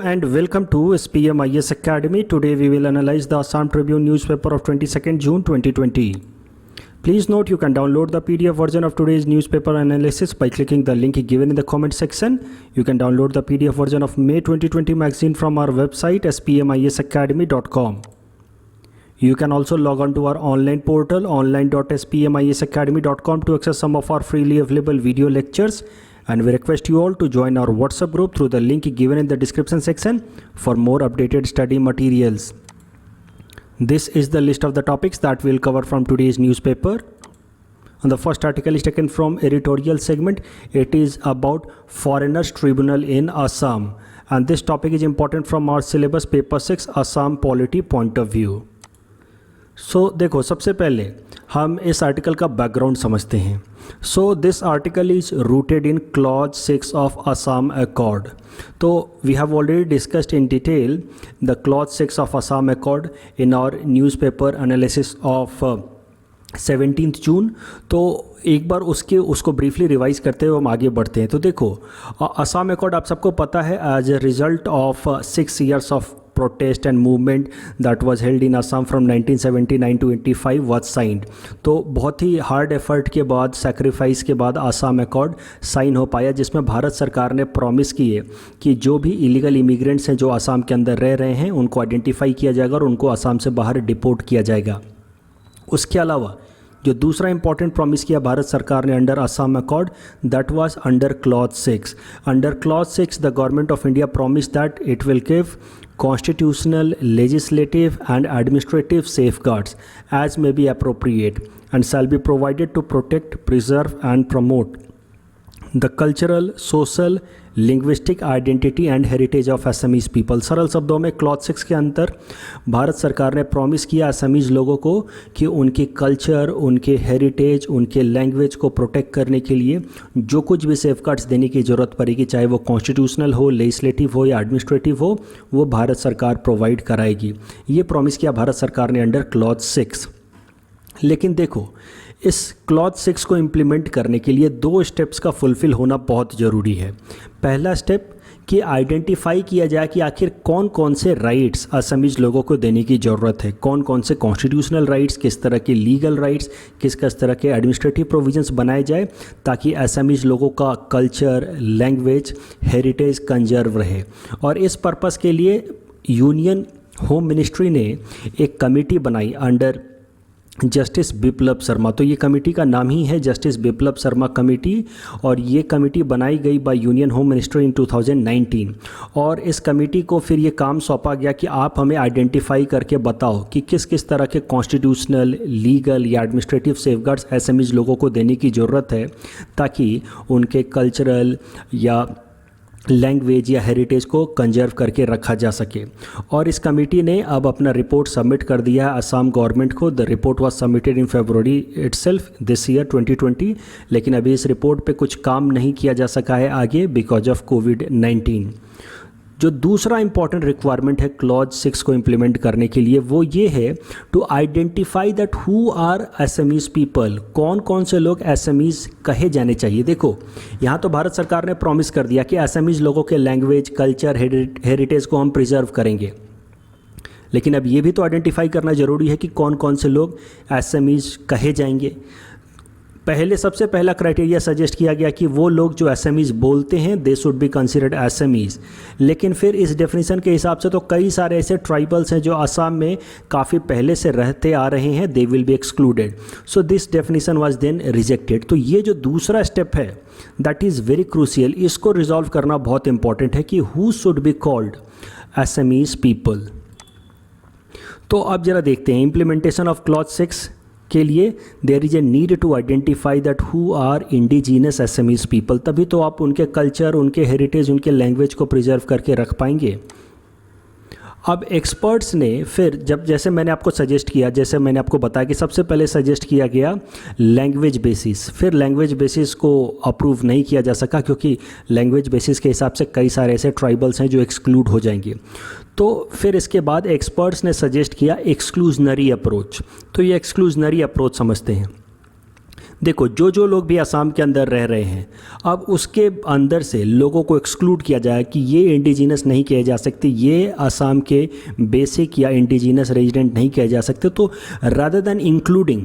And welcome to SPMIS Academy. Today we will analyze the Assam Tribune newspaper of 22nd June 2020. Please note you can download the PDF version of today's newspaper analysis by clicking the link given in the comment section. You can download the PDF version of May 2020 magazine from our website spmisacademy.com. You can also log on to our online portal online.spmisacademy.com to access some of our freely available video lectures. And we request you all to join our WhatsApp group through the link given in the description section for more updated study materials. This is the list of the topics that we'll cover from today's newspaper. And the first article is taken from editorial segment. It is about Foreigners Tribunal in Assam. And this topic is important from our syllabus paper 6 Assam polity point of view. सो देखो, सबसे पहले हम इस article का background समझते हैं. So this article is rooted in clause 6 of Assam accord. तो we have already discussed in detail the clause 6 of Assam accord in our newspaper analysis of 17 June. तो एक बार उसको ब्रीफली रिवाइज करते हुए हम आगे बढ़ते हैं. तो देखो, असम अकॉर्ड आप सबको पता है as a result of 6 years of protest and movement that was held in Assam from 1979 to 85 was signed. तो बहुत ही हार्ड एफर्ट के बाद, सैक्रिफाइस के बाद असम अकॉर्ड साइन हो पाया, जिसमें भारत सरकार ने प्रॉमिस की है कि जो भी इलीगल इमिग्रेंट्स हैं जो असम के अंदर रह रहे हैं उनको आइडेंटिफाई किया जाएगा और उनको असम से बाहर डिपोर्ट किया जाएगा. उसके अलावा जो दूसरा इंपॉर्टेंट प्रॉमिस किया भारत सरकार ने under Assam accord, that was under clause 6. Under clause 6 the government of India promise that it will give constitutional, legislative and administrative safeguards as may be appropriate and shall be provided to protect, preserve and promote the cultural, social, linguistic identity and heritage of Assamese people. सरल शब्दों में clause 6 के अंदर भारत सरकार ने promise किया Assamese लोगों को कि उनके कल्चर, उनके हेरिटेज, उनके लैंग्वेज को प्रोटेक्ट करने के लिए जो कुछ भी सेफगार्ड्स देने की ज़रूरत पड़ेगी, चाहे वो कॉन्स्टिट्यूशनल हो, लेजिस्लेटिव हो या एडमिनिस्ट्रेटिव हो, वो भारत सरकार प्रोवाइड कराएगी. ये प्रॉमिस किया भारत सरकार ने अंडर क्लॉज 6. लेकिन देखो, इस क्लॉज 6 को इम्प्लीमेंट करने के लिए 2 स्टेप्स का फुलफ़िल होना बहुत ज़रूरी है. पहला स्टेप कि आइडेंटिफाई किया जाए कि आखिर कौन कौन से राइट्स असमीज़ लोगों को देने की ज़रूरत है, कौन कौन से कॉन्स्टिट्यूशनल राइट्स, किस तरह के लीगल राइट्स, किस तरह के एडमिनिस्ट्रेटिव प्रोविजंस बनाए जाए ताकि असमीज़ लोगों का कल्चर, लैंग्वेज, हेरिटेज कंजर्व रहे. और इस पर्पस के लिए यूनियन होम मिनिस्ट्री ने एक कमेटी बनाई अंडर जस्टिस बिप्लब शर्मा. तो ये कमेटी का नाम ही है जस्टिस बिप्लब शर्मा कमेटी, और ये कमेटी बनाई गई बाय यूनियन होम मिनिस्ट्री इन 2019. और इस कमेटी को फिर ये काम सौंपा गया कि आप हमें आइडेंटिफाई करके बताओ कि किस किस तरह के कॉन्स्टिट्यूशनल, लीगल या एडमिनिस्ट्रेटिव सेफगार्ड्स एसएमईज लोगों को देने की ज़रूरत है ताकि उनके कल्चरल या लैंग्वेज या हेरिटेज को कंजर्व करके रखा जा सके. और इस कमेटी ने अब अपना रिपोर्ट सबमिट कर दिया है असम गवर्नमेंट को. The report was submitted in February itself this year 2020. लेकिन अभी इस रिपोर्ट पे कुछ काम नहीं किया जा सका है आगे बिकॉज ऑफ कोविड-19. जो दूसरा इंपॉर्टेंट रिक्वायरमेंट है क्लॉज 6 को इम्प्लीमेंट करने के लिए, वो ये है to identify that who are Assamese people. कौन कौन से लोग एसएमईज कहे जाने चाहिए. देखो, यहाँ तो भारत सरकार ने प्रॉमिस कर दिया कि एसएमईज लोगों के लैंग्वेज, कल्चर, हेरिटेज को हम प्रिजर्व करेंगे. लेकिन अब ये भी तो आइडेंटिफाई करना ज़रूरी है कि कौन कौन से लोग एसएमईज कहे जाएंगे. सबसे पहला क्राइटेरिया सजेस्ट किया गया कि वो लोग जो एसएमईज बोलते हैं they should be considered SMEs. लेकिन फिर इस डेफिनेशन के हिसाब से तो कई सारे ऐसे ट्राइबल्स हैं जो असम में काफ़ी पहले से रहते आ रहे हैं, they will be excluded. So this definition was then rejected. तो ये जो दूसरा स्टेप है दैट इज़ वेरी क्रूशियल. इसको रिजॉल्व करना बहुत इंपॉर्टेंट है कि who should be called Assamese people. तो अब जरा देखते हैं इम्प्लीमेंटेशन ऑफ क्लॉज 6 के लिए there is a need to identify that who are indigenous Assamese people. तभी तो आप उनके कल्चर, उनके हेरिटेज, उनके लैंग्वेज को प्रिजर्व करके रख पाएंगे. अब एक्सपर्ट्स ने फिर जैसे मैंने आपको सजेस्ट किया, जैसे मैंने आपको बताया कि सबसे पहले सजेस्ट किया गया लैंग्वेज बेसिस. फिर लैंग्वेज बेसिस को अप्रूव नहीं किया जा सका क्योंकि लैंग्वेज बेसिस के हिसाब से कई सारे ऐसे ट्राइबल्स हैं जो एक्सक्लूड हो जाएंगे. तो फिर इसके बाद एक्सपर्ट्स ने सजेस्ट किया एक्सक्लूजनरी अप्रोच. तो ये एक्सक्लूजनरी अप्रोच समझते हैं. देखो जो जो लोग भी असम के अंदर रह रहे हैं, अब उसके अंदर से लोगों को एक्सक्लूड किया जाए कि ये इंडिजिनस नहीं किए जा सकते, ये असम के बेसिक या इंडिजिनस रेजिडेंट नहीं किए जा सकते। तो rather than including,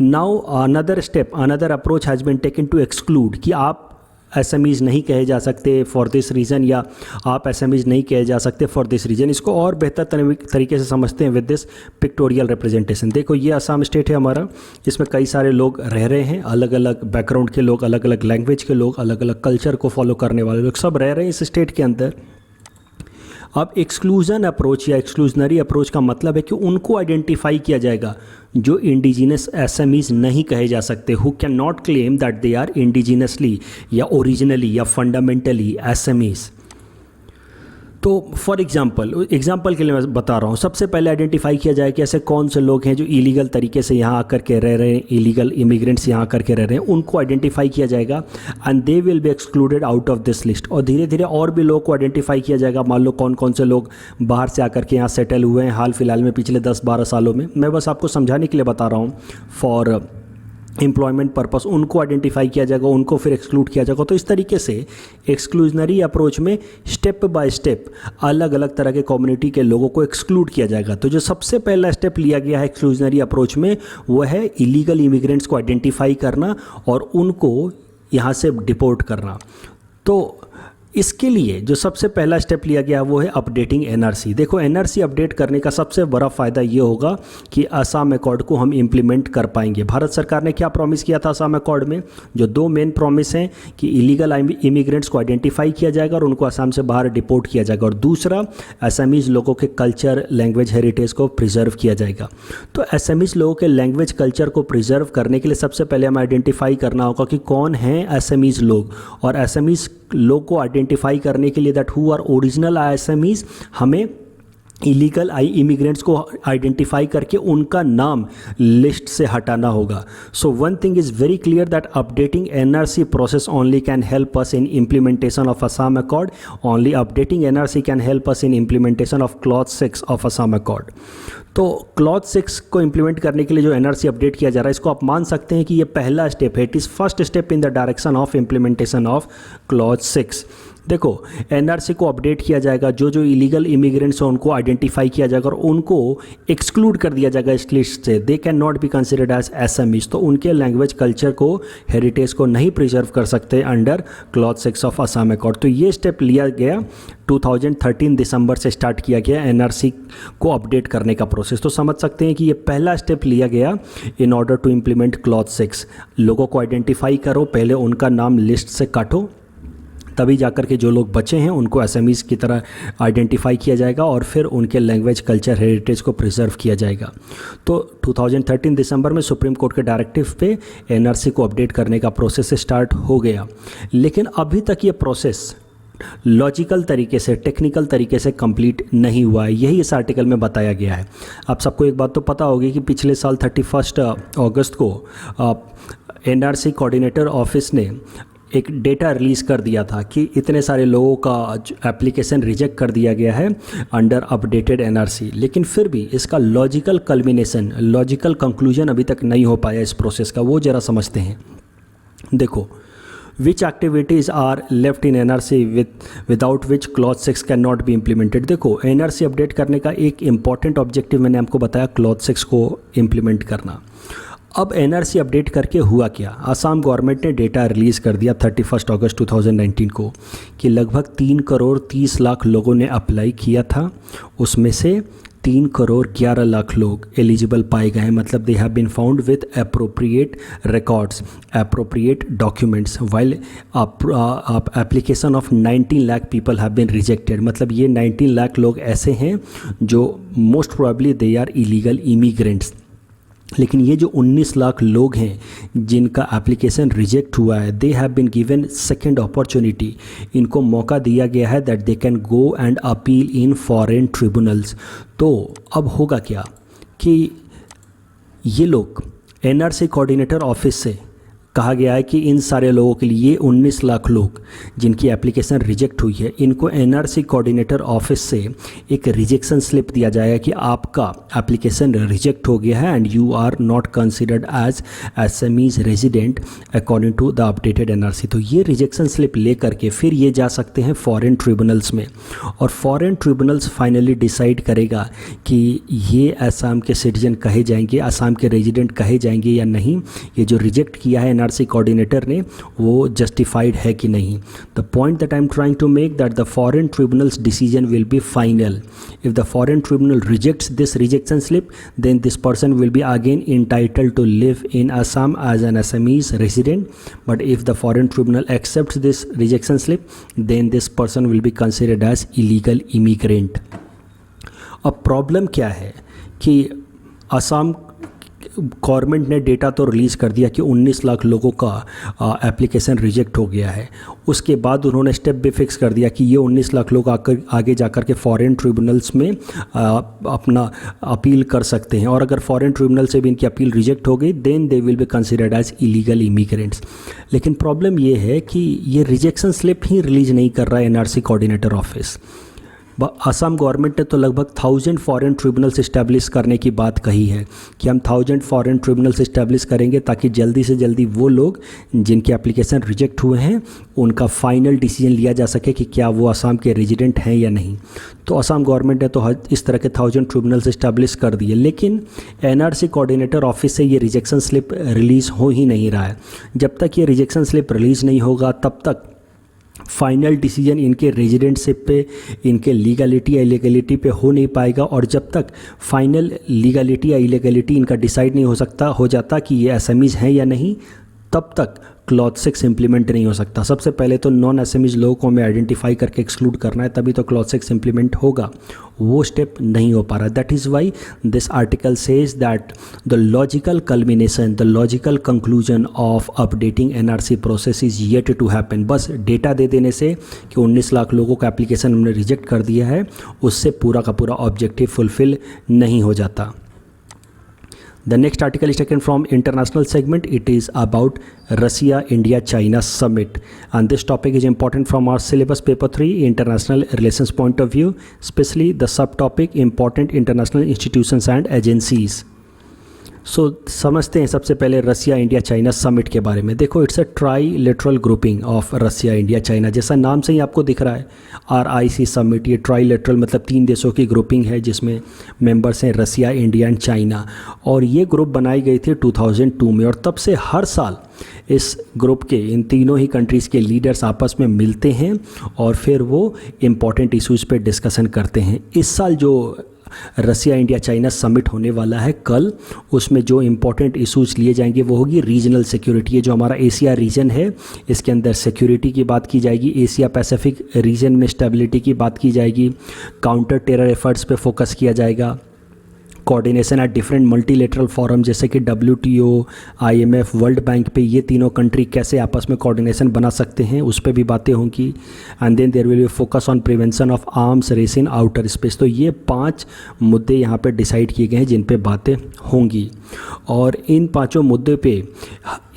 now another step, another approach has been taken to exclude कि आप एसएमईज नहीं कहे जा सकते फॉर दिस रीज़न, या आप एसएमईज नहीं कहे जा सकते फॉर दिस रीज़न। इसको और बेहतर तरीके से समझते हैं विद दिस पिक्टोरियल रिप्रेजेंटेशन। देखो ये असम स्टेट है हमारा, इसमें कई सारे लोग रह रहे हैं, अलग अलग बैकग्राउंड के लोग, अलग अलग लैंग्वेज के लोग, अलग अलग कल्चर को फॉलो करने वाले लोग सब रह रहे हैं इस स्टेट के अंदर। अब एक्सक्लूजन अप्रोच या एक्सक्लूजनरी अप्रोच का मतलब है कि उनको आइडेंटिफाई किया जाएगा जो इंडिजिनस एसएमईज नहीं कहे जा सकते, who can not claim that they are indigenously या ओरिजिनली या फंडामेंटली एसएमईज। तो फॉर एग्जाम्पल के लिए मैं बता रहा हूँ, सबसे पहले आइडेंटिफाई किया जाए कि ऐसे कौन से लोग हैं जो इलीगल तरीके से यहाँ आकर के रह रहे हैं, इलीगल इमिग्रेंट्स यहाँ आकर के रह रहे हैं, उनको आइडेंटिफाई किया जाएगा and they will be excluded out of this list. और धीरे धीरे और भी लोगों को आइडेंटिफाई किया जाएगा, मान लो कौन कौन से लोग बाहर से आकर के यहाँ सेटल हुए हैं हाल फिलहाल में पिछले 10-12 सालों में। मैं बस आपको समझाने के लिए बता रहा हूँ, फॉर एम्प्लॉयमेंट पर्पस उनको आइडेंटिफाई किया जाएगा, उनको फिर एक्सक्लूड किया जाएगा। तो इस तरीके से एक्सक्लूजनरी अप्रोच में स्टेप बाय स्टेप अलग अलग तरह के कम्युनिटी के लोगों को एक्सक्लूड किया जाएगा। तो जो सबसे पहला स्टेप लिया गया है एक्सक्लूजनरी अप्रोच में वो है इलीगल इमिग्रेंट्स को आइडेंटिफाई करना और उनको यहाँ से डिपोर्ट करना। तो इसके लिए जो सबसे पहला स्टेप लिया गया वो है अपडेटिंग एनआरसी। देखो एनआरसी अपडेट करने का सबसे बड़ा फ़ायदा ये होगा कि असम अकॉर्ड को हम इम्प्लीमेंट कर पाएंगे। भारत सरकार ने क्या प्रॉमिस किया था असम अकॉर्ड में, जो दो मेन प्रॉमिस हैं कि इलीगल इमिग्रेंट्स को आइडेंटिफाई किया जाएगा और उनको असम से बाहर डिपोर्ट किया जाएगा, और दूसरा असमीज़ लोगों के कल्चर लैंग्वेज हेरिटेज को प्रिजर्व किया जाएगा। तो असमीज़ लोगों के लैंग्वेज कल्चर को प्रिजर्व करने के लिए सबसे पहले हमें आइडेंटिफाई करना होगा कि कौन हैं असमीज़ लोग, और असमीज़ लोग को आइडेंटिफाई करने के लिए that who are original Assamese हमें इलीगल इमिग्रेंट्स को आइडेंटिफाई करके उनका नाम लिस्ट से हटाना होगा। So one thing is very clear that updating NRC process only can help us in implementation of Assam accord, only updating NRC can help us in implementation of clause 6 of Assam accord. तो clause 6 को implement करने के लिए जो NRC update किया जा रहा है, इसको आप मान सकते हैं कि ये पहला स्टेप है, it is first step in the direction of implementation of clause 6। देखो एनआरसी को अपडेट किया जाएगा, जो जो इलीगल इमिग्रेंट्स हैं उनको आइडेंटिफाई किया जाएगा और उनको एक्सक्लूड कर दिया जाएगा इस लिस्ट से, they can not be considered as Assamese. तो उनके लैंग्वेज कल्चर को हेरिटेज को नहीं प्रिजर्व कर सकते under clause 6 of Assam accord. तो ये स्टेप लिया गया 2013 दिसंबर से स्टार्ट किया गया एनआरसी को अपडेट करने का प्रोसेस। तो समझ सकते हैं कि ये पहला स्टेप लिया गया in order to implement clause 6। लोगों को आइडेंटिफाई करो, पहले उनका नाम लिस्ट से काटो, तभी जाकर के जो लोग बचे हैं उनको एसएमईज की तरह आइडेंटिफाई किया जाएगा और फिर उनके लैंग्वेज कल्चर हेरिटेज को प्रिजर्व किया जाएगा। तो 2013 दिसंबर में सुप्रीम कोर्ट के डायरेक्टिव पे एनआरसी को अपडेट करने का प्रोसेस स्टार्ट हो गया, लेकिन अभी तक ये प्रोसेस लॉजिकल तरीके से, टेक्निकल तरीके से कंप्लीट नहीं हुआ है, यही इस आर्टिकल में बताया गया है। आप सबको एक बात तो पता होगी कि पिछले साल 31 अगस्त को एनआरसी कोऑर्डिनेटर ऑफिस ने एक डेटा रिलीज़ कर दिया था कि इतने सारे लोगों का एप्लीकेशन रिजेक्ट कर दिया गया है अंडर अपडेटेड एनआरसी, लेकिन फिर भी इसका लॉजिकल कल्मिनेशन, लॉजिकल कंक्लूजन अभी तक नहीं हो पाया इस प्रोसेस का, वो ज़रा समझते हैं। देखो which activities are left in NRC without which clause 6 can not be implemented. देखो एनआरसी अपडेट करने का एक इंपॉर्टेंट ऑब्जेक्टिव मैंने आपको बताया, क्लॉज 6 को इम्प्लीमेंट करना। अब एनआरसी अपडेट करके हुआ क्या, असम गवर्नमेंट ने डेटा रिलीज़ कर दिया 31 अगस्त 2019 को कि लगभग 3 करोड़ 30 लाख लोगों ने अप्लाई किया था, उसमें से 3 करोड़ 11 लाख लोग एलिजिबल पाए गए हैं, मतलब they have been found with appropriate records, appropriate documents, while application of 19 lakh people have been rejected. मतलब ये 19 लाख लोग ऐसे हैं जो most probably they are illegal immigrants, लेकिन ये जो 19 लाख लोग हैं जिनका एप्लीकेशन रिजेक्ट हुआ है, they have been given second opportunity, इनको मौका दिया गया है that they can go and appeal in foreign tribunals. तो अब होगा क्या कि ये लोग एनआरसी कोऑर्डिनेटर ऑफिस से कहा गया है कि इन सारे लोगों के लिए 19 लाख लोग जिनकी एप्लीकेशन रिजेक्ट हुई है, इनको एनआरसी कोऑर्डिनेटर ऑफिस से एक रिजेक्शन स्लिप दिया जाएगा कि आपका एप्लीकेशन रिजेक्ट हो गया है and you are not considered as Assamese resident according to the updated NRC. तो ये रिजेक्शन स्लिप ले करके फिर ये जा सकते हैं फॉरेन ट्रिब्यूनल्स में, और फॉरेन ट्रिब्यूनल्स फाइनली डिसाइड करेगा कि ये असम के सिटीजन कहे जाएंगे, असम के रेजिडेंट कहे जाएंगे या नहीं, ये जो रिजेक्ट किया है एनआरसी कोऑर्डिनेटर ने वो जस्टिफाइड है कि नहीं। The point that I am trying to make that the foreign tribunals decision will be final. If the foreign tribunal rejects this rejection slip, then this person will be again entitled to live in Assam as an Assamese resident. But if the foreign tribunal accepts this rejection slip, then this person will be considered as illegal immigrant. अब problem क्या है कि Assam government ने data तो release कर दिया कि 19 लाख लोगों का एप्लीकेशन रिजेक्ट हो गया है। उसके बाद उन्होंने स्टेप भी फिक्स कर दिया कि ये 19 लाख लोग आगे जाकर के फॉरेन ट्रिब्यूनल्स में अपना अपील कर सकते हैं, और अगर फॉरेन ट्रिब्यूनल से भी इनकी अपील रिजेक्ट हो गई then they will be considered as illegal immigrants. लेकिन प्रॉब्लम ये है कि ये रिजेक्शन स्लिप ही रिलीज़ नहीं कर रहा है NRC coordinator office. Assam government ने तो लगभग 1000 फॉरेन ट्रिब्यूनल्स इस्टेब्लिश करने की बात कही है कि हम 1000 फॉरेन ट्रिब्यूनल्स इस्टेब्लिश करेंगे ताकि जल्दी से जल्दी वो लोग जिनके एप्लीकेशन रिजेक्ट हुए हैं उनका फाइनल डिसीजन लिया जा सके कि क्या वो असम के रेजिडेंट हैं या नहीं। तो असम गवर्नमेंट ने तो इस तरह के 1000 ट्रिब्यूनल्स इस्टेब्लिश कर दिए, लेकिन एनआरसी कोऑर्डिनेटर ऑफिस से ये रिजेक्शन स्लिप रिलीज़ हो ही नहीं रहा है। जब तक ये रिजेक्शन स्लिप रिलीज़ नहीं होगा तब तक फाइनल डिसीजन इनके रेजिडेंटशिप पे, इनके लीगलिटी या इलीगलिटी पे हो नहीं पाएगा, और जब तक फाइनल लीगलिटी या इलीगलिटी इनका डिसाइड नहीं हो जाता कि ये एसएमईज हैं या नहीं, तब तक क्लॉज 6 इम्प्लीमेंट नहीं हो सकता। सबसे पहले तो नॉन एसएमईज लोगों को हमें आइडेंटिफाई करके एक्सक्लूड करना है, तभी तो क्लॉज 6 इम्प्लीमेंट होगा। वो स्टेप नहीं हो पा रहा। That is why this article says that the logical culmination, the logical conclusion of updating NRC process is yet to happen. बस डेटा दे देने से कि 19 लाख लोगों का एप्लीकेशन हमने रिजेक्ट कर दिया है, उससे पूरा का पूरा ऑब्जेक्टिव फुलफिल नहीं हो जाता। The next article is taken from international segment. It is about Russia, India, China summit, and this topic is important from our syllabus paper 3 international relations point of view, especially the subtopic important international institutions and agencies. समझते हैं सबसे पहले रसिया India China summit के बारे में। देखो, it's a trilateral grouping of Russia India China, जैसा नाम से ही आपको दिख रहा है RIC समिट। ये ट्राईलेटरल मतलब 3 देशों की ग्रुपिंग है जिसमें मेंबर्स हैं रसिया, इंडिया एंड चाइना, और ये ग्रुप बनाई गई थी 2002 में, और तब से हर साल इस ग्रुप के इन तीनों ही कंट्रीज़ के लीडर्स आपस में मिलते हैं और फिर वो इम्पॉर्टेंट इश्यूज़ पे डिस्कशन करते हैं। इस साल जो रसिया इंडिया चाइना समिट होने वाला है कल, उसमें जो इम्पोर्टेंट इश्यूज लिए जाएंगे वो होगी रीजनल सिक्योरिटी। ये जो हमारा एशिया रीजन है इसके अंदर सिक्योरिटी की बात की जाएगी, एशिया पैसिफिक रीजन में स्टेबिलिटी की बात की जाएगी, काउंटर टेरर एफर्ट्स पे फोकस किया जाएगा, coordination at different multilateral forum जैसे कि WTO, IMF, वर्ल्ड बैंक पे ये तीनों कंट्री कैसे आपस में कोऑर्डिनेशन बना सकते हैं उस पर भी बातें होंगी। And then there will be focus on prevention of arms race in outer space. तो ये 5 मुद्दे यहाँ पे डिसाइड किए गए हैं जिन पे बातें होंगी, और इन 5 मुद्दे पे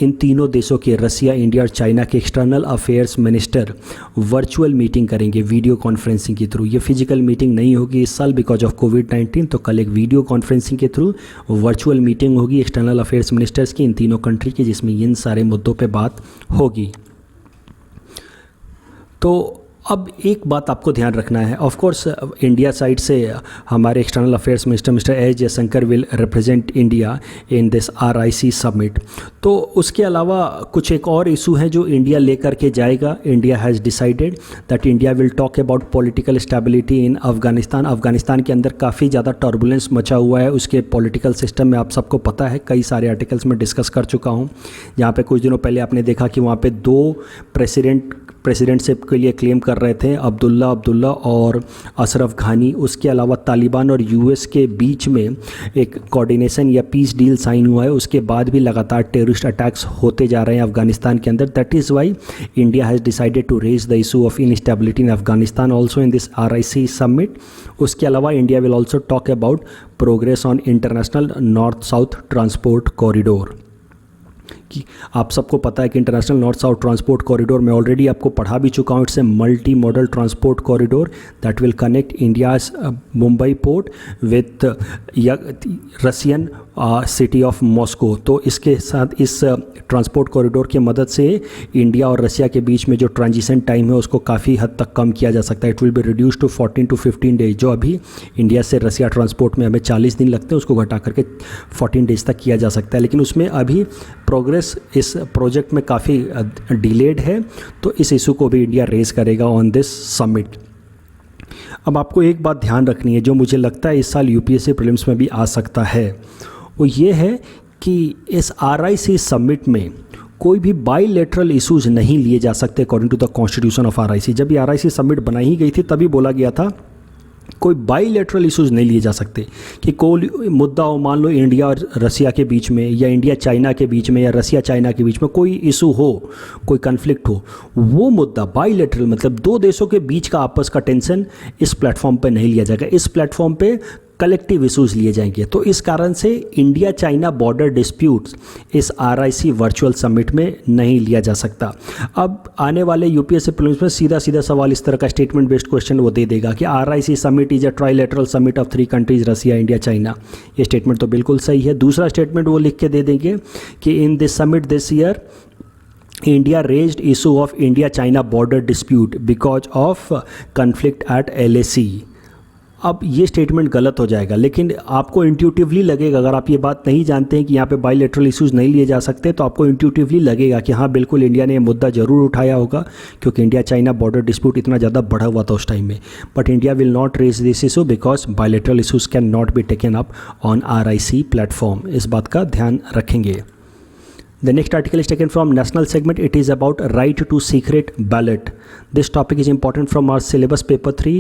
इन तीनों देशों के रसिया, इंडिया और चाइना के external affairs minister virtual meeting करेंगे वीडियो कॉन्फ्रेंसिंग के थ्रू। ये फिजिकल मीटिंग नहीं होगी इस साल बिकॉज ऑफ कोविड-19, तो कल एक वीडियो कॉन्फ्रेंसिंग के थ्रू वर्चुअल मीटिंग होगी एक्सटर्नल अफेयर्स मिनिस्टर्स की इन तीनों कंट्री की, जिसमें इन सारे मुद्दों पे बात होगी। तो अब एक बात आपको ध्यान रखना है, ऑफ कोर्स इंडिया साइड से हमारे external affairs minister mister S Jaishankar will represent India in this RIC summit. तो उसके अलावा कुछ एक और इशू है जो इंडिया लेकर के जाएगा। India has decided that India will talk about political stability in Afghanistan. Afghanistan के अंदर काफ़ी ज़्यादा टर्बुलेंस मचा हुआ है, उसके पॉलिटिकल सिस्टम में आप सबको पता है, कई सारे आर्टिकल्स में डिस्कस कर चुका हूँ। यहाँ पे कुछ दिनों पहले आपने देखा कि वहाँ पे 2 प्रेसिडेंटशिप के लिए क्लेम कर रहे थे, अब्दुल्ला और अशरफ घानी। उसके अलावा तालिबान और US के बीच में एक कोऑर्डिनेशन या पीस डील साइन हुआ है, उसके बाद भी लगातार टेररिस्ट अटैक्स होते जा रहे हैं अफगानिस्तान के अंदर। That is why India has decided to raise the issue of instability in Afghanistan also in this RIC summit. उसके अलावा India will also talk about progress on international north south transport corridor. कि आप सबको पता है कि international north south transport corridor में already आपको पढ़ा भी चुका हूँ। It's a multi modal transport corridor that will connect India's Mumbai port with Russian city of Moscow. तो इसके साथ इस ट्रांसपोर्ट कॉरिडोर की मदद से इंडिया और रशिया के बीच में जो ट्रांजिशन टाइम है उसको काफ़ी हद तक कम किया जा सकता है। It will be reduce to 14 to 15 days. जो अभी इंडिया से रशिया ट्रांसपोर्ट में हमें 40 दिन लगते हैं उसको घटा करके 14 डेज तक किया जा सकता है। लेकिन उसमें अभी प्रोग्रेस इस प्रोजेक्ट में काफ़ी डिलेड है, तो इस इशू को भी इंडिया रेज करेगा ऑन दिस समिट। अब आपको एक बात ध्यान रखनी है जो मुझे लगता है इस साल यूपीएससी प्रीलिम्स में भी आ सकता है, वो ये है कि इस RIC समिट में कोई भी बाईलेटरल इश्यूज नहीं लिए जा सकते according to the constitution of RIC। जब ये RIC समिट बनाई ही गई थी तभी बोला गया था कोई बाईलेटरल इश्यूज नहीं लिए जा सकते कि कोई मुद्दा हो, मान लो इंडिया और रसिया के बीच में या इंडिया चाइना के बीच में या रसिया चाइना के बीच में कोई इशू हो, कोई कन्फ्लिक्ट हो, वो मुद्दा बाईलेटरल मतलब दो देशों के बीच का आपस का टेंशन इस प्लेटफॉर्म पे नहीं लिया जाएगा। इस प्लेटफॉर्म पे कलेक्टिव इशूज़ लिए जाएंगे। तो इस कारण से इंडिया चाइना बॉर्डर डिस्प्यूट्स इस RIC वर्चुअल समिट में नहीं लिया जा सकता। अब आने वाले यूपीएससी प्रीलिम्स में सीधा सीधा सवाल इस तरह का स्टेटमेंट बेस्ड क्वेश्चन वो दे देगा कि RIC summit is a trilateral summit of 3 countries Russia India China. ये स्टेटमेंट तो बिल्कुल सही है। दूसरा स्टेटमेंट वो लिख के दे देंगे कि in this summit this year India raised issue of India China border dispute because of conflict at LAC। अब ये स्टेटमेंट गलत हो जाएगा, लेकिन आपको इंट्यूटिवली लगेगा, अगर आप ये बात नहीं जानते हैं कि यहाँ पे बाईलेटरल इश्यूज नहीं लिए जा सकते, तो आपको इंट्यूटिवली लगेगा कि हाँ बिल्कुल इंडिया ने ये मुद्दा ज़रूर उठाया होगा क्योंकि इंडिया चाइना बॉर्डर डिस्प्यूट इतना ज़्यादा बढ़ा हुआ था उस टाइम में। But India will not raise this issue because bilateral issues can not be taken up on RIC platform. इस बात का ध्यान रखेंगे। The next article is taken from national segment. It is about right to secret ballot. This topic is important from our syllabus paper 3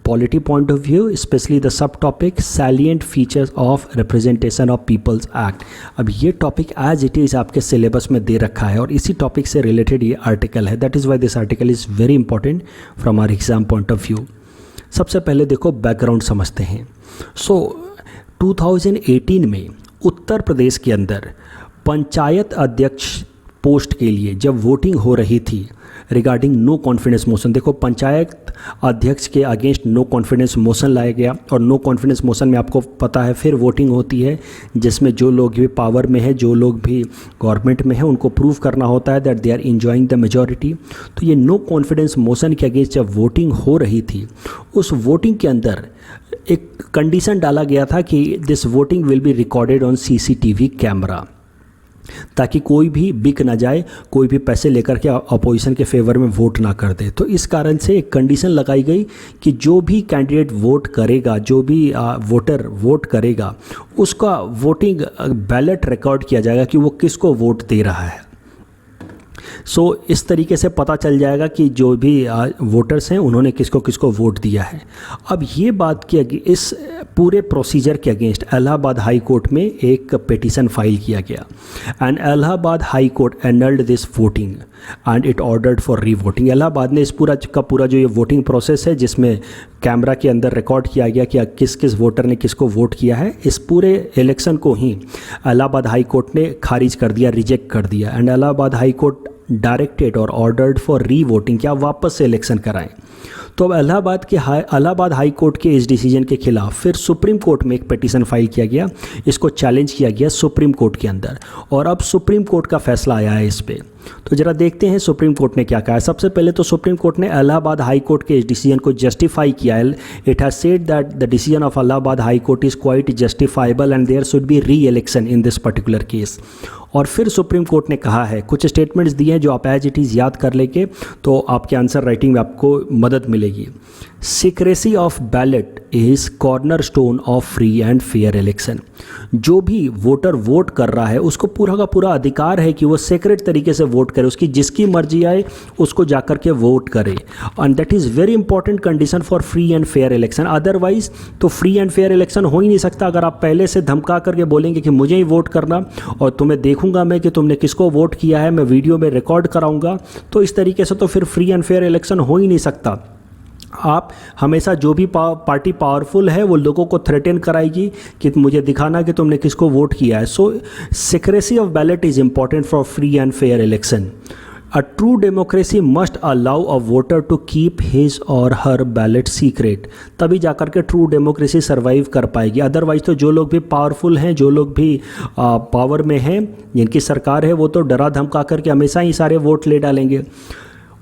polity point of view, especially the subtopic salient features of representation of people's act. अब ये topic as it is आपके syllabus में दे रखा है और इसी topic से related ये आर्टिकल है। That is why this article is very important from our exam point of view. सबसे पहले देखो बैकग्राउंड समझते हैं। So 2018 में उत्तर प्रदेश के अंदर पंचायत अध्यक्ष पोस्ट के लिए जब वोटिंग हो रही थी रिगार्डिंग नो कॉन्फिडेंस मोशन, देखो पंचायत अध्यक्ष के अगेंस्ट नो कॉन्फिडेंस मोशन लाया गया और नो कॉन्फिडेंस मोशन में आपको पता है फिर वोटिंग होती है जिसमें जो लोग भी पावर में है, जो लोग भी गवर्नमेंट में है, उनको प्रूव करना होता है that they are enjoying the majority. तो ये नो कॉन्फिडेंस मोशन के अगेंस्ट जब वोटिंग हो रही थी उस वोटिंग के अंदर एक कंडीशन डाला गया था कि this voting will be recorded on CCTV camera, ताकि कोई भी बिक ना जाए, कोई भी पैसे लेकर के अपोजिशन के फेवर में वोट ना कर दे। तो इस कारण से एक कंडीशन लगाई गई कि जो भी कैंडिडेट वोट करेगा, जो भी वोटर वोट करेगा, उसका वोटिंग बैलेट रिकॉर्ड किया जाएगा कि वो किसको वोट दे रहा है। सो इस तरीके से पता चल जाएगा कि जो भी वोटर्स हैं उन्होंने किसको किसको वोट दिया है। अब ये बात की इस पूरे प्रोसीजर के अगेंस्ट इलाहाबाद हाई कोर्ट में एक पिटीशन फाइल किया गया and Allahabad high court annulled this voting and it ordered for revoting. Allahabad ने इस पूरा का पूरा जो ये वोटिंग प्रोसेस है जिसमें कैमरा के अंदर रिकॉर्ड किया गया कि किस किस वोटर ने किसको वोट किया है, इस पूरे इलेक्शन को ही इलाहाबाद हाई कोर्ट ने खारिज कर दिया, रिजेक्ट कर दिया and Allahabad high court directed और ऑर्डर्ड फॉर रीवोटिंग, क्या वापस से इलेक्शन कराएं। तो अब इलाहाबाद हाई कोर्ट के इस डिसीजन के खिलाफ फिर सुप्रीम कोर्ट में एक पिटीशन फाइल किया गया, इसको चैलेंज किया गया सुप्रीम कोर्ट के अंदर और अब सुप्रीम कोर्ट का फैसला आया है इस पे। तो जरा देखते हैं सुप्रीम कोर्ट ने क्या कहा है। सबसे पहले तो सुप्रीम कोर्ट ने इलाहाबाद हाई कोर्ट के इस डिसीजन को जस्टिफाई किया है। It has said that the decision of Allahabad high court is quite justifiable and there should be re election in this particular case. और फिर सुप्रीम कोर्ट ने कहा है, कुछ स्टेटमेंट्स दिए हैं जो आप एज इट इज़ याद कर लेंगे तो आपके आंसर राइटिंग में आपको मदद मिलेगी। Secrecy of ballot is corner stone of free and fair election. जो भी वोटर वोट कर रहा है उसको पूरा का पूरा अधिकार है कि वो सीक्रेट तरीके से वोट करे, उसकी जिसकी मर्जी आए उसको जाकर के वोट करे and that is very important condition for free and fair election. Otherwise तो फ्री एंड फेयर इलेक्शन हो ही नहीं सकता अगर आप पहले से धमका करके बोलेंगे कि मुझे ही वोट करना और तुम्हें देखूंगा मैं कि तुमने किसको वोट किया है, मैं वीडियो में रिकॉर्ड कराऊंगा, तो इस तरीके से तो फिर फ्री एंड फेयर इलेक्शन हो ही नहीं सकता। आप हमेशा जो भी पार्टी पावरफुल है वो लोगों को थ्रेटन कराएगी कि मुझे दिखाना कि तुमने किसको वोट किया है. So secrecy of ballot is important for free and fair election. A true democracy must allow a voter to keep his or her ballot secret. तभी जाकर के ट्रू डेमोक्रेसी सर्वाइव कर पाएगी. अदरवाइज तो जो लोग भी पावरफुल हैं, जो लोग भी पावर में हैं, जिनकी सरकार है, वो तो डरा धमका करके हमेशा ही सारे वोट ले डालेंगे.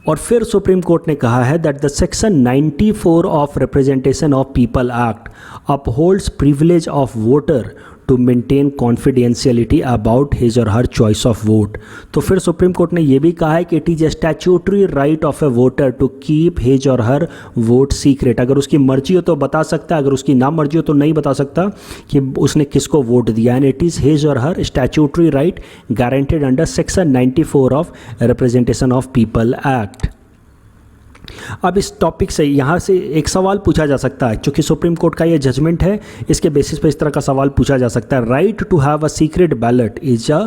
और फिर सुप्रीम कोर्ट ने कहा है that the section 94 of representation of people act upholds privilege of voter to maintain confidentiality about his और हर चॉइस ऑफ वोट. तो फिर सुप्रीम कोर्ट ने यह भी कहा है कि it is a statutory right of a voter to keep his और हर वोट सीक्रेट. अगर उसकी मर्जी हो तो बता सकता है, अगर उसकी ना मर्जी हो तो नहीं बता सकता कि उसने किसको वोट दिया. एंड इट इज़ हिज और her statutory right guaranteed under section 94 of representation of people act. अब इस टॉपिक से यहाँ से एक सवाल पूछा जा सकता है, क्योंकि सुप्रीम कोर्ट का ये जजमेंट है, इसके बेसिस पे इस तरह का सवाल पूछा जा सकता है. Right to have a secret ballot is a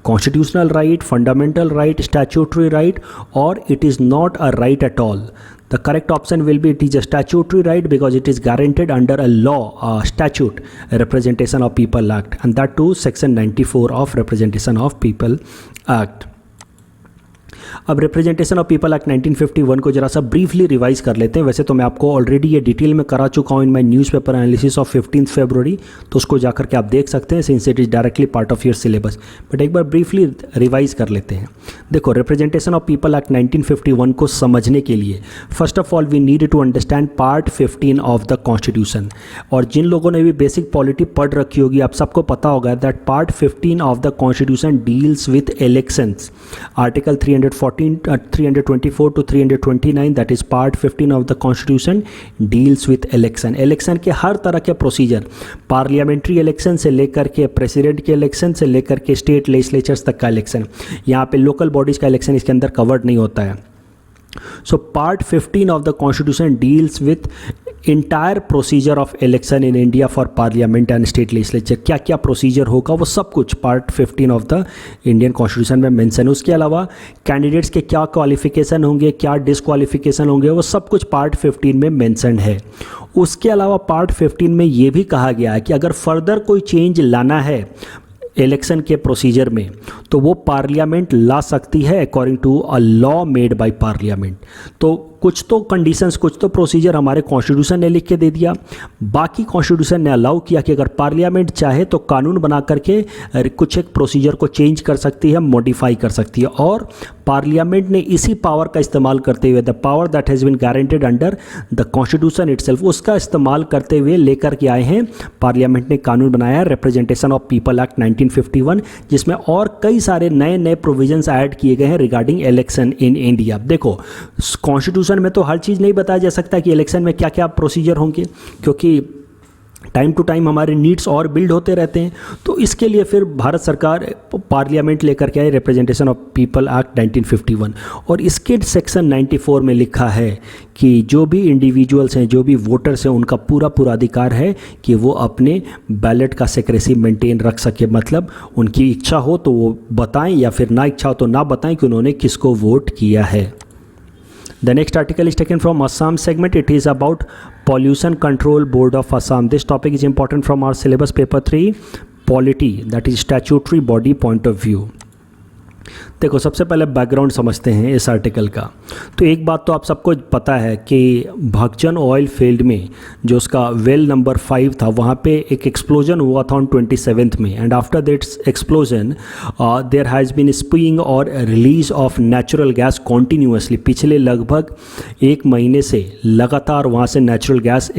constitutional right, fundamental right, statutory right, और it is not a right at all. The correct option will be it is a statutory right because it is guaranteed under a law, statute, Representation of People Act, and that too section 94 of Representation of People Act. अब representation of people act 1951 को जरा सा briefly revise कर लेते हैं. वैसे तो मैं आपको ऑलरेडी ये डिटेल में करा चुका हूँ इन माई न्यूज़पेपर एनालिसिस ऑफ 15 फरवरी, तो उसको जाकर के आप देख सकते हैं since it is directly part of your syllabus. But एक बार ब्रीफली रिवाइज कर लेते हैं. देखो, रिप्रेजेंटेशन ऑफ पीपल एक्ट 1951 को समझने के लिए first of all we need to understand part 15 of the constitution. और जिन लोगों ने भी बेसिक पॉलिटी पढ़ रखी होगी, आप सबको पता होगा that part 15 of the constitution deals with elections. Article 324 to 329, that is part 15 of the constitution deals with election. Election के हर तरह के प्रोसीजर, पार्लियामेंट्री इलेक्शन से लेकर के प्रेसिडेंट के इलेक्शन से लेकर के स्टेट लेजिस्लेचर्स तक का इलेक्शन, यहाँ पे लोकल बॉडीज़ का इलेक्शन इसके अंदर कवर्ड नहीं होता है. So part 15 of the constitution deals with entire procedure of election in India for parliament and state legislature. क्या क्या प्रोसीजर होगा वो सब कुछ part 15 of the Indian constitution में मेंशन. उसके अलावा कैंडिडेट्स के क्या क्वालिफिकेशन होंगे, क्या डिसक्वालिफिकेशन होंगे, वो सब कुछ पार्ट 15 में मेंशन है. उसके अलावा पार्ट 15 में ये भी कहा गया है कि अगर फर्दर कोई चेंज लाना है इलेक्शन के प्रोसीजर में तो वो पार्लियामेंट ला सकती है according to a law made by parliament. तो कुछ तो कंडीशंस, कुछ तो प्रोसीजर हमारे कॉन्स्टिट्यूशन ने लिख के दे दिया, बाकी कॉन्स्टिट्यूशन ने अलाउ किया कि अगर पार्लियामेंट चाहे तो कानून बना करके कुछ एक प्रोसीजर को चेंज कर सकती है, मॉडिफाई कर सकती है. और पार्लियामेंट ने इसी पावर का इस्तेमाल करते हुए, the power that has been guaranteed under the constitution itself, उसका इस्तेमाल करते हुए लेकर के आए हैं. पार्लियामेंट ने कानून बनाया रिप्रेजेंटेशन ऑफ पीपल एक्ट 1951, जिसमें और कई सारे नए नए प्रोविजंस ऐड किए गए हैं रिगार्डिंग इलेक्शन इन इंडिया. देखो, कॉन्स्टिट्यूशन में तो हर चीज़ नहीं बताया जा सकता कि इलेक्शन में क्या क्या प्रोसीजर होंगे, क्योंकि टाइम टू टाइम हमारे नीड्स और बिल्ड होते रहते हैं. तो इसके लिए फिर भारत सरकार पार्लियामेंट लेकर के आई रिप्रेजेंटेशन ऑफ पीपल एक्ट 1951, और इसके सेक्शन 94 में लिखा है कि जो भी इंडिविजुअल्स हैं, जो भी वोटर्स हैं, उनका पूरा पूरा अधिकार है कि वो अपने बैलेट का सेक्रेसी मेंटेन रख सके. मतलब उनकी इच्छा हो तो वो बताएं, या फिर ना इच्छा हो तो ना बताएं कि उन्होंने किसको वोट किया है. The next article is taken from Assam segment. It is about Pollution Control Board of Assam. This topic is important from our syllabus paper 3, polity, that is statutory body point of view. देखो, सबसे पहले background समझते हैं इस article का. तो एक बात तो आप सबको पता है कि भगचन ऑयल फील्ड में जो उसका वेल नंबर 5 था, वहाँ पे एक एक्सप्लोजन हुआ था ऑन 27 में. And after that explosion there has been spewing और release of natural gas continuously. पिछले लगभग एक महीने से लगातार वहाँ से नेचुरल गैस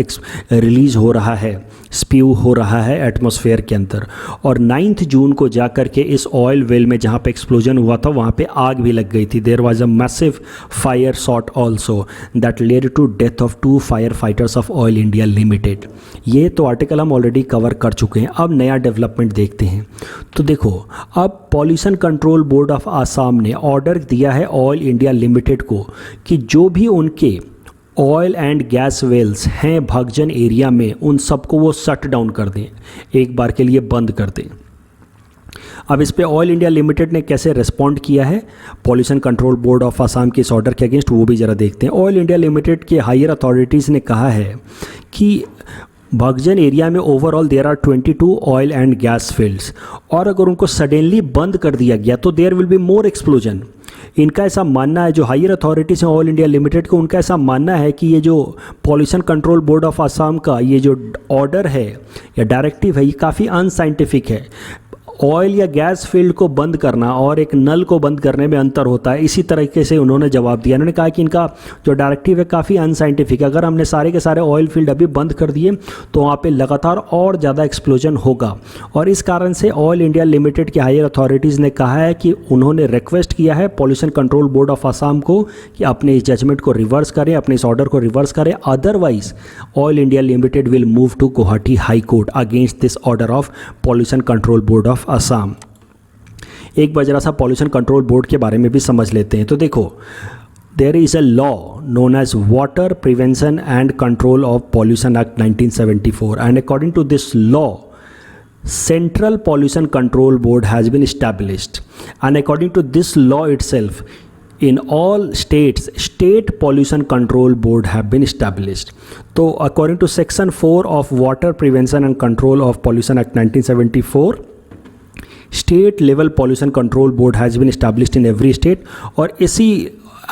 रिलीज़ हो रहा है, स्प्यू हो रहा है एटमॉस्फेयर के अंदर. और 9 जून को जाकर के इस ऑयल वेल में जहाँ पे एक्सप्लोजन हुआ था वहाँ पे आग भी लग गई थी. There was a massive fire shot also that led to death of 2 fire fighters of oil India limited. ये तो आर्टिकल हम ऑलरेडी कवर कर चुके हैं. अब नया डेवलपमेंट देखते हैं. तो देखो, अब pollution control board of Assam ने ऑर्डर दिया है ऑयल इंडिया लिमिटेड को कि जो भी उनके ऑयल एंड गैस वेल्स हैं भगजन एरिया में, उन सबको वो शट डाउन कर दें, एक बार के लिए बंद कर दें. अब इस पे ऑयल इंडिया लिमिटेड ने कैसे रिस्पॉन्ड किया है pollution control board of Assam के इस ऑर्डर के अगेंस्ट, वो भी ज़रा देखते हैं। ऑयल इंडिया लिमिटेड के हायर अथॉरिटीज़ ने कहा है कि भगजन एरिया में overall there are 22 oil and gas fields, और अगर उनको सडनली बंद कर दिया गया तो there will be more explosion. इनका ऐसा मानना है, जो हायर अथॉरिटीज़ हैं ऑयल इंडिया लिमिटेड को, उनका ऐसा मानना है कि ये जो pollution control board of Assam का ये जो ऑर्डर है या डायरेक्टिव है, ये काफ़ी अनसाइंटिफिक है। ऑयल या गैस फील्ड को बंद करना और एक नल को बंद करने में अंतर होता है। इसी तरीके से उन्होंने जवाब दिया। उन्होंने कहा कि इनका जो डायरेक्टिव है काफ़ी अनसाइंटिफिक है। अगर हमने सारे के सारे ऑयल फील्ड अभी बंद कर दिए तो वहाँ पे लगातार और ज़्यादा एक्सप्लोजन होगा, और इस कारण से ऑयल इंडिया लिमिटेड के हायर अथॉरिटीज़ ने कहा है कि उन्होंने रिक्वेस्ट किया है pollution control board of Assam को कि अपने इस जजमेंट को रिवर्स करें, अपने इस ऑर्डर को रिवर्स करें, otherwise oil India limited will move to Guwahati high court against this order of pollution control board of Assam. एक बार जरा सा पॉल्यूशन कंट्रोल बोर्ड के बारे में भी समझ लेते हैं। तो देखो, there is a law known as water prevention and control of pollution act 1974, and according to this law Central Pollution Control Board has been established, and according to this law itself, in all states, state pollution control board have been established. So according to section 4 of Water Prevention and Control of Pollution Act 1974, state level pollution control board has been established in every state, और इसी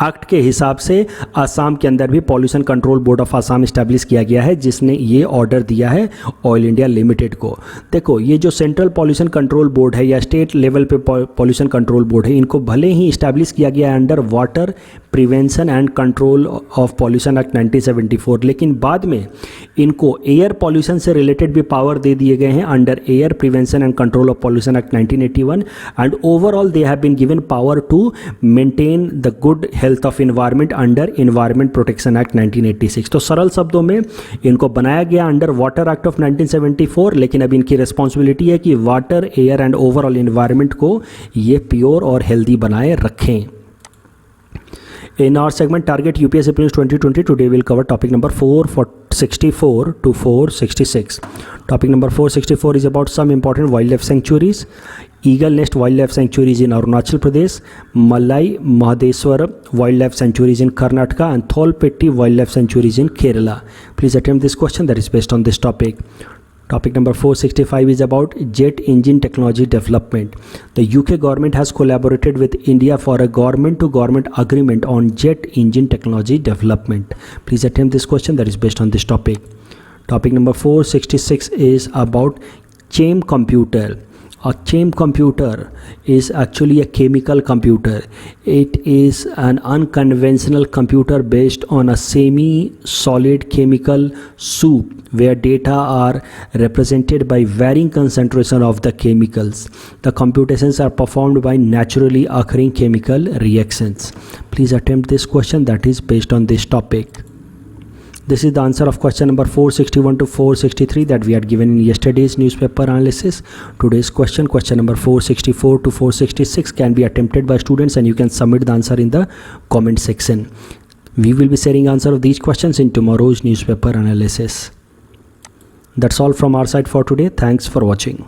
act के हिसाब से आसाम के अंदर भी pollution control board of Assam establish किया गया है, जिसने ये ऑर्डर दिया है ऑयल इंडिया लिमिटेड को। देखो, ये जो सेंट्रल पॉल्यूशन कंट्रोल बोर्ड है या स्टेट लेवल पे पॉल्यूशन कंट्रोल बोर्ड है, इनको भले ही इस्टेब्लिश किया गया है under water prevention and control of pollution act 1974, लेकिन बाद में इनको एयर पॉल्यूशन से रिलेटेड भी पावर दे दिए गए हैं under air prevention and control of pollution act 1981, and overall they have been given power to maintain the good health of environment under environment protection act 1986। तो सरल शब्दों में इनको बनाया गया अंडर वाटर एक्ट ऑफ 1974, लेकिन अब इनकी रिस्पॉन्सिबिलिटी है कि water, air and overall environment को ये प्योर और हेल्दी बनाए रखें। In our segment Target UPSC Prelims 2020, today we'll cover topic number 464 to 466. Topic number 464 is about some important wildlife sanctuaries. Eagle Nest Wildlife Sanctuaries in Arunachal Pradesh, Malai Mahadeshwar Wildlife Sanctuaries in Karnataka, and Tholpetti Wildlife Sanctuaries in Kerala. Please attempt this question that is based on this topic. Topic number 465 is about jet engine technology development. The UK government has collaborated with India for a government-to-government agreement on jet engine technology development. Please attempt this question that is based on this topic. Topic number 466 is about CHAIM computer. A CHAIM computer is actually a chemical computer. It is an unconventional computer based on a semi-solid chemical soup where data are represented by varying concentration of the chemicals. The computations are performed by naturally occurring chemical reactions. Please attempt this question that is based on this topic. This is the answer of question number 461 to 463 that we had given in yesterday's newspaper analysis. Today's question number 464 to 466 can be attempted by students, and you can submit the answer in the comment section. We will be sharing answer of these questions in tomorrow's newspaper analysis. That's all from our side for today. Thanks for watching.